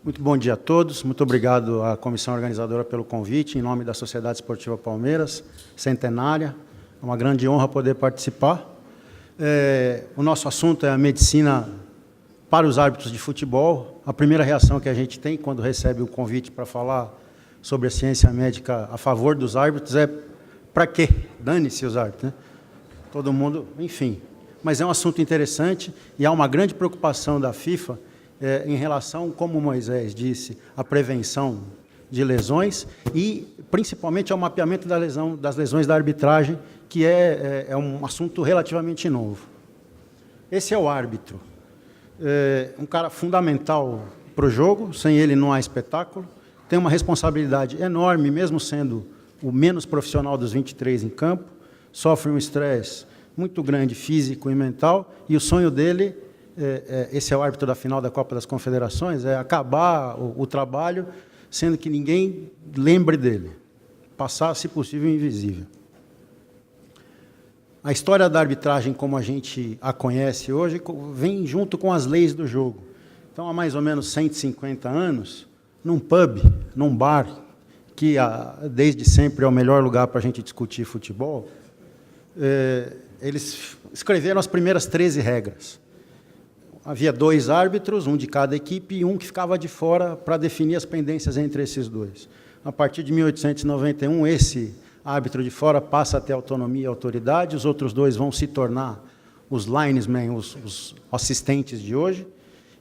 Muito bom dia a todos. Muito obrigado à comissão organizadora pelo convite, em nome da Sociedade Esportiva Palmeiras, centenária. É uma grande honra poder participar. O nosso assunto é a medicina para os árbitros de futebol. A primeira reação que a gente tem quando recebe o convite para falar sobre a ciência médica a favor dos árbitros é: para quê? Dane-se os árbitros, né? Todo mundo, enfim. Mas é um assunto interessante e há uma grande preocupação da FIFA em relação, como Moisés disse, à prevenção de lesões e, principalmente, ao mapeamento das lesões da arbitragem, que é um assunto relativamente novo. Esse é o árbitro. Um cara fundamental para o jogo, sem ele não há espetáculo, tem uma responsabilidade enorme, mesmo sendo o menos profissional dos 23 em campo, sofre um estresse muito grande físico e mental, e o sonho dele, esse é o árbitro da final da Copa das Confederações, é acabar o trabalho sendo que ninguém lembre dele, passar, se possível, invisível. A história da arbitragem, como a gente a conhece hoje, vem junto com as leis do jogo. Então, há mais ou menos 150 anos, num pub, num bar, que desde sempre é o melhor lugar para a gente discutir futebol, eles escreveram as primeiras 13 regras. Havia 2 árbitros, um de cada equipe, e um que ficava de fora para definir as pendências entre esses 2. A partir de 1891, esse árbitro de fora passa a ter autonomia e autoridade, os outros 2 vão se tornar os linesmen, os assistentes de hoje,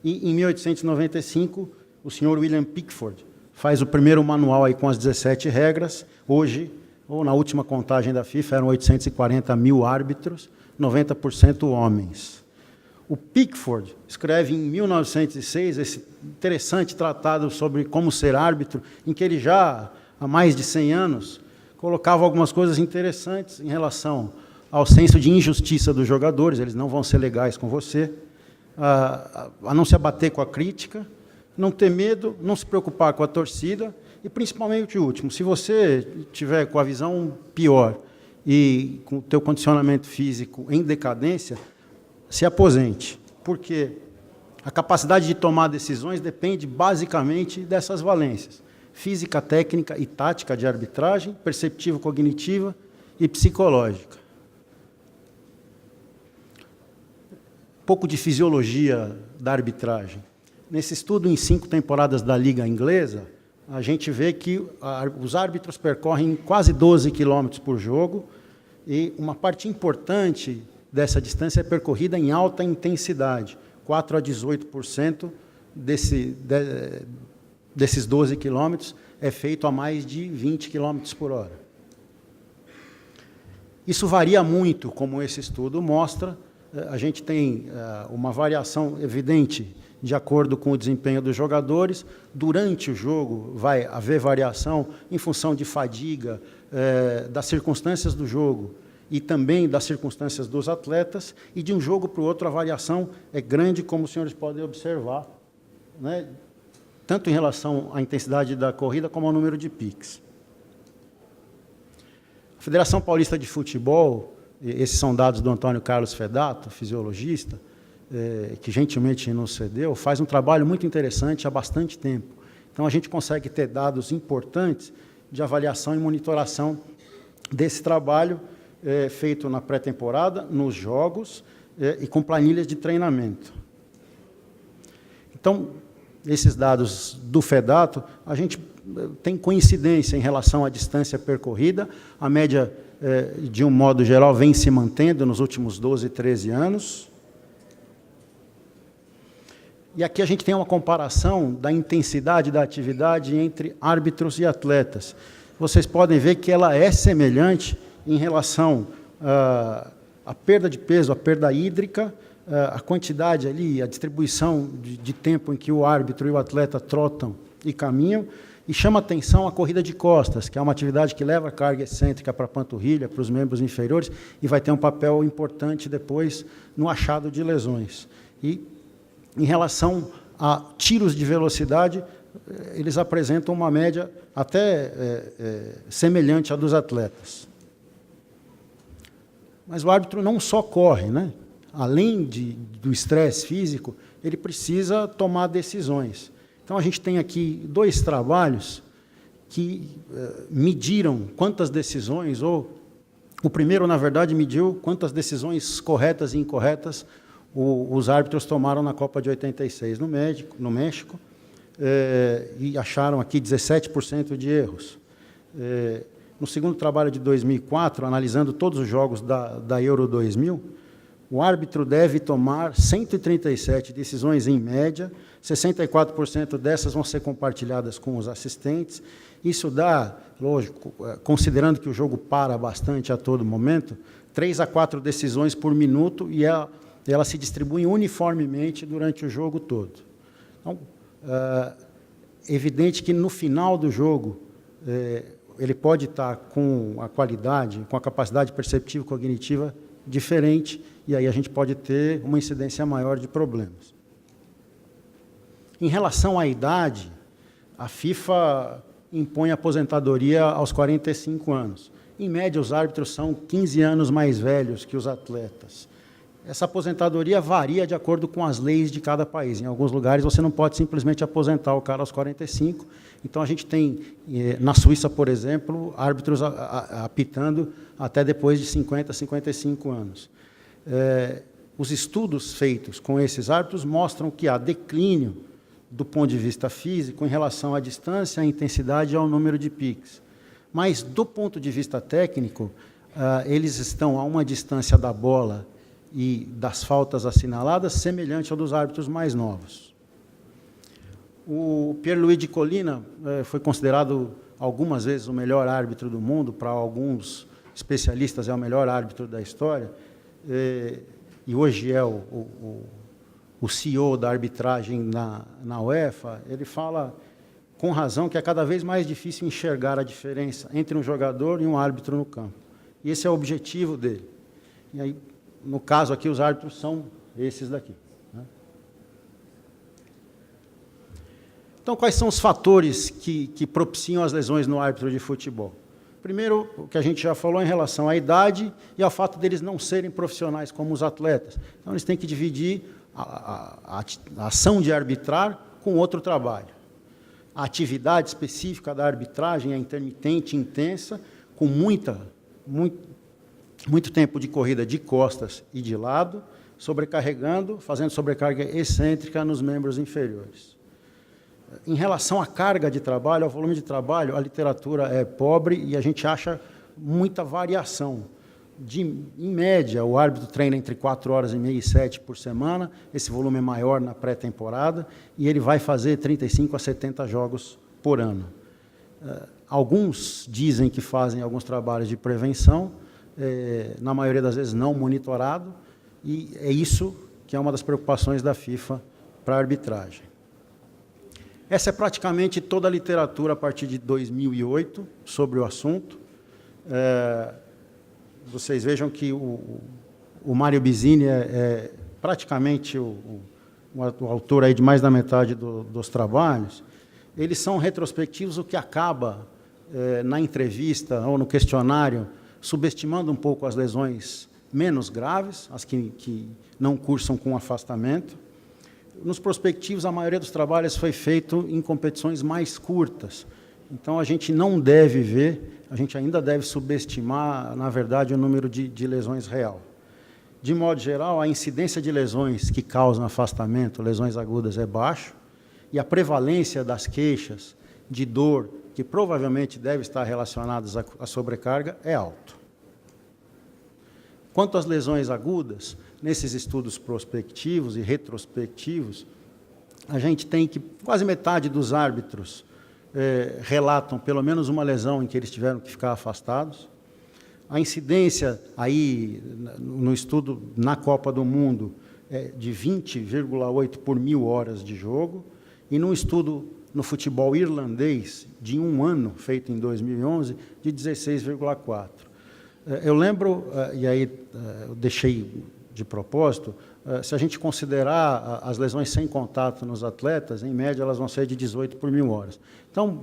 e em 1895, o senhor William Pickford faz o primeiro manual aí com as 17 regras. Hoje, ou na última contagem da FIFA, eram 840 mil árbitros, 90% homens. O Pickford escreve em 1906 esse interessante tratado sobre como ser árbitro, em que ele já, há mais de 100 anos, colocava algumas coisas interessantes em relação ao senso de injustiça dos jogadores, eles não vão ser legais com você, a não se abater com a crítica, não ter medo, não se preocupar com a torcida, e principalmente o último, se você tiver com a visão pior e com o teu condicionamento físico em decadência, se aposente, porque a capacidade de tomar decisões depende basicamente dessas valências: física, técnica e tática de arbitragem, perceptivo-cognitiva e psicológica. Um pouco de fisiologia da arbitragem. Nesse estudo, em 5 temporadas da Liga Inglesa, a gente vê que os árbitros percorrem quase 12 quilômetros por jogo, e uma parte importante dessa distância é percorrida em alta intensidade. 4 a 18% desses 12 quilômetros é feito a mais de 20 quilômetros por hora. Isso varia muito, como esse estudo mostra. A gente tem uma variação evidente de acordo com o desempenho dos jogadores. Durante o jogo vai haver variação em função de fadiga, das circunstâncias do jogo e também das circunstâncias dos atletas, e de um jogo para o outro a variação é grande, como os senhores podem observar, né? Tanto em relação à intensidade da corrida como ao número de piques. A Federação Paulista de Futebol, esses são dados do Antônio Carlos Fedato, fisiologista, que gentilmente nos cedeu, faz um trabalho muito interessante há bastante tempo. Então, a gente consegue ter dados importantes de avaliação e monitoração desse trabalho feito na pré-temporada, nos jogos e com planilhas de treinamento. Então, esses dados do Fedato, a gente tem coincidência em relação à distância percorrida. A média, de um modo geral, vem se mantendo nos últimos 12, 13 anos. E aqui a gente tem uma comparação da intensidade da atividade entre árbitros e atletas. Vocês podem ver que ela é semelhante em relação à perda de peso, à perda hídrica, a quantidade ali, a distribuição de tempo em que o árbitro e o atleta trotam e caminham, e chama atenção a corrida de costas, que é uma atividade que leva a carga excêntrica para a panturrilha, para os membros inferiores, e vai ter um papel importante depois no achado de lesões. E, em relação a tiros de velocidade, eles apresentam uma média até semelhante à dos atletas. Mas o árbitro não só corre, né? Além do estresse físico, ele precisa tomar decisões. Então, a gente tem aqui 2 trabalhos que mediram quantas decisões, ou o primeiro, na verdade, mediu quantas decisões corretas e incorretas os árbitros tomaram na Copa de 86 no México, e acharam aqui 17% de erros. No segundo trabalho de 2004, analisando todos os jogos da Euro 2000, o árbitro deve tomar 137 decisões em média, 64% dessas vão ser compartilhadas com os assistentes. Isso dá, lógico, considerando que o jogo para bastante a todo momento, 3 a 4 decisões por minuto, e ela se distribui uniformemente durante o jogo todo. Então, é evidente que no final do jogo, ele pode estar com a qualidade, com a capacidade perceptiva e cognitiva diferente, e aí a gente pode ter uma incidência maior de problemas. Em relação à idade, a FIFA impõe a aposentadoria aos 45 anos. Em média, os árbitros são 15 anos mais velhos que os atletas. Essa aposentadoria varia de acordo com as leis de cada país. Em alguns lugares, você não pode simplesmente aposentar o cara aos 45. Então, a gente tem, na Suíça, por exemplo, árbitros apitando até depois de 50, 55 anos. Os estudos feitos com esses árbitros mostram que há declínio do ponto de vista físico em relação à distância, à intensidade e ao número de piques. Mas, do ponto de vista técnico, eles estão a uma distância da bola e das faltas assinaladas semelhante ao dos árbitros mais novos. O Pierluigi Collina foi considerado algumas vezes o melhor árbitro do mundo, para alguns especialistas é o melhor árbitro da história, e hoje é o CEO da arbitragem na UEFA. Ele fala, com razão, que é cada vez mais difícil enxergar a diferença entre um jogador e um árbitro no campo. E esse é o objetivo dele. E aí, no caso aqui, os árbitros são esses daqui. Então, quais são os fatores que propiciam as lesões no árbitro de futebol? Primeiro, o que a gente já falou em relação à idade e ao fato deles não serem profissionais como os atletas. Então, eles têm que dividir a ação de arbitrar com outro trabalho. A atividade específica da arbitragem é intermitente, intensa, com muito tempo de corrida de costas e de lado, sobrecarregando, fazendo sobrecarga excêntrica nos membros inferiores. Em relação à carga de trabalho, ao volume de trabalho, a literatura é pobre e a gente acha muita variação. Em média, o árbitro treina entre 4 horas e meia e 7 por semana, esse volume é maior na pré-temporada, e ele vai fazer 35 a 70 jogos por ano. Alguns dizem que fazem alguns trabalhos de prevenção, na maioria das vezes não monitorado, e é isso que é uma das preocupações da FIFA para a arbitragem. Essa é praticamente toda a literatura a partir de 2008 sobre o assunto. Vocês vejam que o Mário Bizzini é praticamente o autor aí de mais da metade dos trabalhos. Eles são retrospectivos, o que acaba, na entrevista ou no questionário, subestimando um pouco as lesões menos graves, as que não cursam com afastamento. Nos prospectivos, a maioria dos trabalhos foi feito em competições mais curtas. Então, a gente não deve ver, a gente ainda deve subestimar, na verdade, o número de lesões real. De modo geral, a incidência de lesões que causam afastamento, lesões agudas, é baixo, e a prevalência das queixas de dor, que provavelmente deve estar relacionadas à sobrecarga, é alto. Quanto às lesões agudas, nesses estudos prospectivos e retrospectivos, a gente tem que quase metade dos árbitros relatam pelo menos uma lesão em que eles tiveram que ficar afastados. A incidência aí no estudo na Copa do Mundo é de 20,8 por 1.000 horas de jogo, e num estudo no futebol irlandês de 1 ano, feito em 2011, de 16,4. Eu lembro, e aí eu deixei de propósito, se a gente considerar as lesões sem contato nos atletas, em média elas vão ser de 18 por 1.000 horas. Então,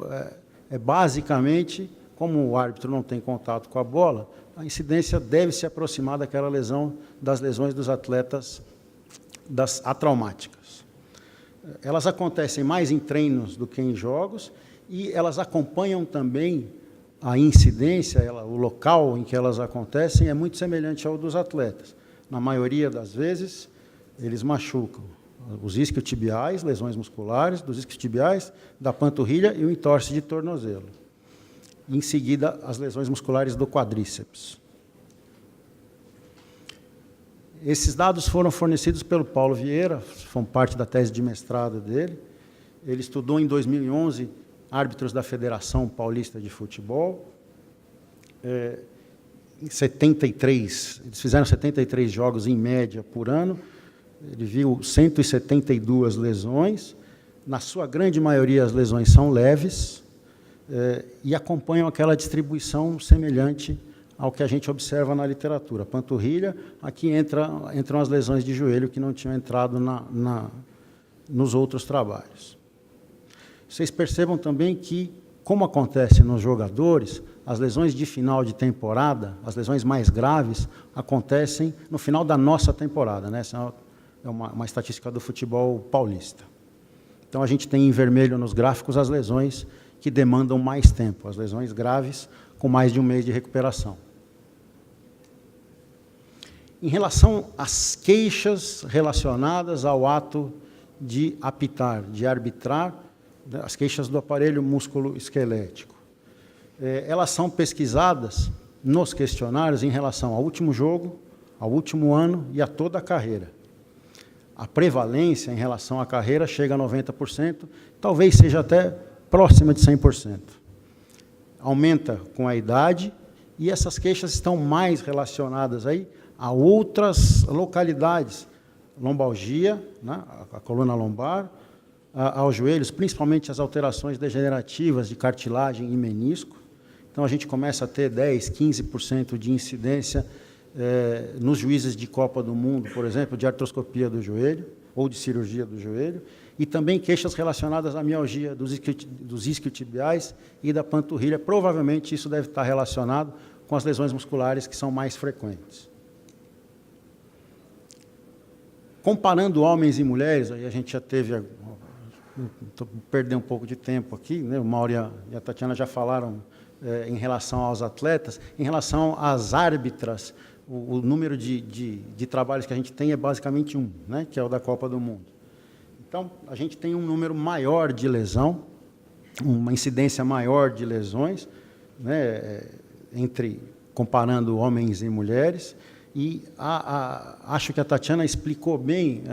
basicamente, como o árbitro não tem contato com a bola, a incidência deve se aproximar das lesões dos atletas, das atraumáticas. elas acontecem mais em treinos do que em jogos, e elas acompanham também a incidência, o local em que elas acontecem é muito semelhante ao dos atletas. Na maioria das vezes, eles machucam os isquiotibiais, lesões musculares, dos isquiotibiais, da panturrilha e o entorse de tornozelo. Em seguida, as lesões musculares do quadríceps. Esses dados foram fornecidos pelo Paulo Vieira, são parte da tese de mestrado dele. Ele estudou em 2011 árbitros da Federação Paulista de Futebol. Em 73, eles fizeram 73 jogos em média por ano. Ele viu 172 lesões. Na sua grande maioria, as lesões são leves e acompanham aquela distribuição semelhante ao que a gente observa na literatura. Panturrilha, aqui entram as lesões de joelho que não tinham entrado nos outros trabalhos. Vocês percebam também que, como acontece nos jogadores, as lesões de final de temporada, as lesões mais graves, acontecem no final da nossa temporada, né? Essa é uma estatística do futebol paulista. Então, a gente tem em vermelho nos gráficos as lesões que demandam mais tempo, as lesões graves com mais de um mês de recuperação. Em relação às queixas relacionadas ao ato de apitar, de arbitrar, as queixas do aparelho músculo-esquelético, elas são pesquisadas nos questionários em relação ao último jogo, ao último ano e a toda a carreira. A prevalência em relação à carreira chega a 90%, talvez seja até próxima de 100%. Aumenta com a idade e essas queixas estão mais relacionadas aí a outras localidades, lombalgia, né, a coluna lombar, aos joelhos, principalmente as alterações degenerativas de cartilagem e menisco. Então, a gente começa a ter 10%, 15% de incidência nos juízes de Copa do Mundo, por exemplo, de artroscopia do joelho ou de cirurgia do joelho, e também queixas relacionadas à mialgia dos isquiotibiais e da panturrilha. Provavelmente, isso deve estar relacionado com as lesões musculares que são mais frequentes. Comparando homens e mulheres, aí a gente já teve... Estou perdendo um pouco de tempo aqui, né? O Mauro e a Tatiana já falaram em relação aos atletas. Em relação às árbitras, o número de trabalhos que a gente tem é basicamente um, né? Que é o da Copa do Mundo. Então, a gente tem um número maior de lesão, uma incidência maior de lesões, né? Comparando homens e mulheres, e acho que a Tatiana explicou bem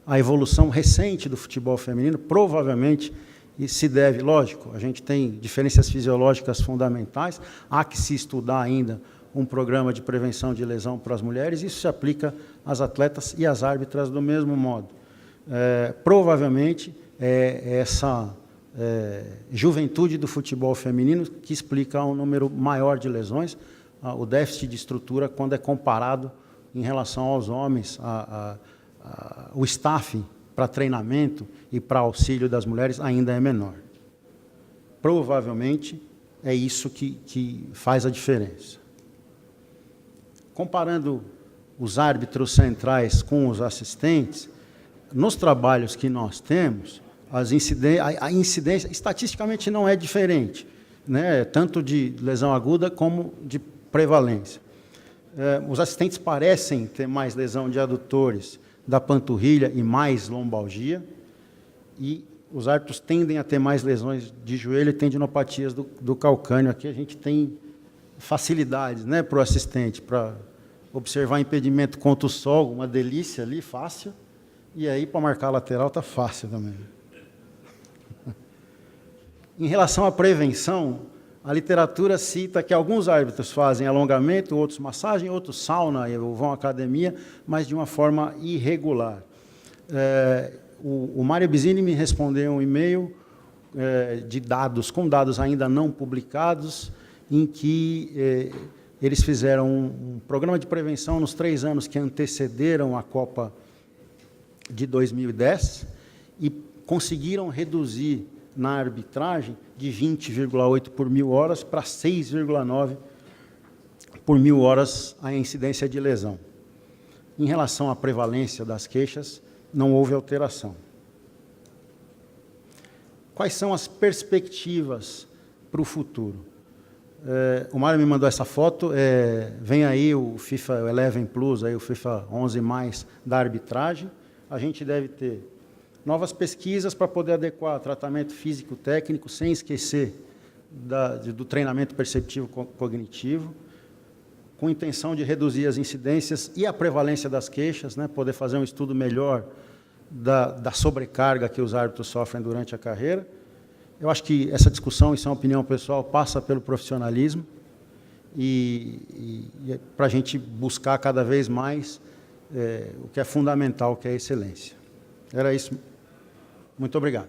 a evolução recente do futebol feminino. Provavelmente isso se deve, lógico, a gente tem diferenças fisiológicas fundamentais, há que se estudar ainda um programa de prevenção de lesão para as mulheres, isso se aplica às atletas e às árbitras do mesmo modo. Provavelmente é essa juventude do futebol feminino que explica um número maior de lesões, o déficit de estrutura quando é comparado em relação aos homens, o staff para treinamento e para auxílio das mulheres ainda é menor. Provavelmente é isso que faz a diferença. Comparando os árbitros centrais com os assistentes, nos trabalhos que nós temos, a incidência estatisticamente não é diferente, né? Tanto de lesão aguda como de prevalência. Os assistentes parecem ter mais lesão de adutores da panturrilha e mais lombalgia, e os árbitros tendem a ter mais lesões de joelho e tendinopatias do calcâneo. Aqui a gente tem facilidades, né, para o assistente, para observar impedimento contra o sol, uma delícia ali, fácil, e aí para marcar a lateral está fácil também. Em relação à prevenção, a literatura cita que alguns árbitros fazem alongamento, outros massagem, outros sauna, ou vão à academia, mas de uma forma irregular. O Mário Bizzini me respondeu um e-mail com dados ainda não publicados, em que eles fizeram um programa de prevenção nos 3 anos que antecederam a Copa de 2010 e conseguiram reduzir na arbitragem de 20,8 por 1.000 horas para 6,9 por 1.000 horas a incidência de lesão. Em relação à prevalência das queixas, não houve alteração. quais são as perspectivas para o futuro. O Mário me mandou essa foto, vem aí o FIFA 11 Plus, aí o FIFA 11+, da arbitragem. A gente deve ter novas pesquisas para poder adequar tratamento físico-técnico, sem esquecer do treinamento perceptivo-cognitivo, com intenção de reduzir as incidências e a prevalência das queixas, né, poder fazer um estudo melhor da sobrecarga que os árbitros sofrem durante a carreira. Eu acho que essa discussão, isso é uma opinião pessoal, passa pelo profissionalismo e para a gente buscar cada vez mais o que é fundamental, que é a excelência. Era isso. Muito obrigado.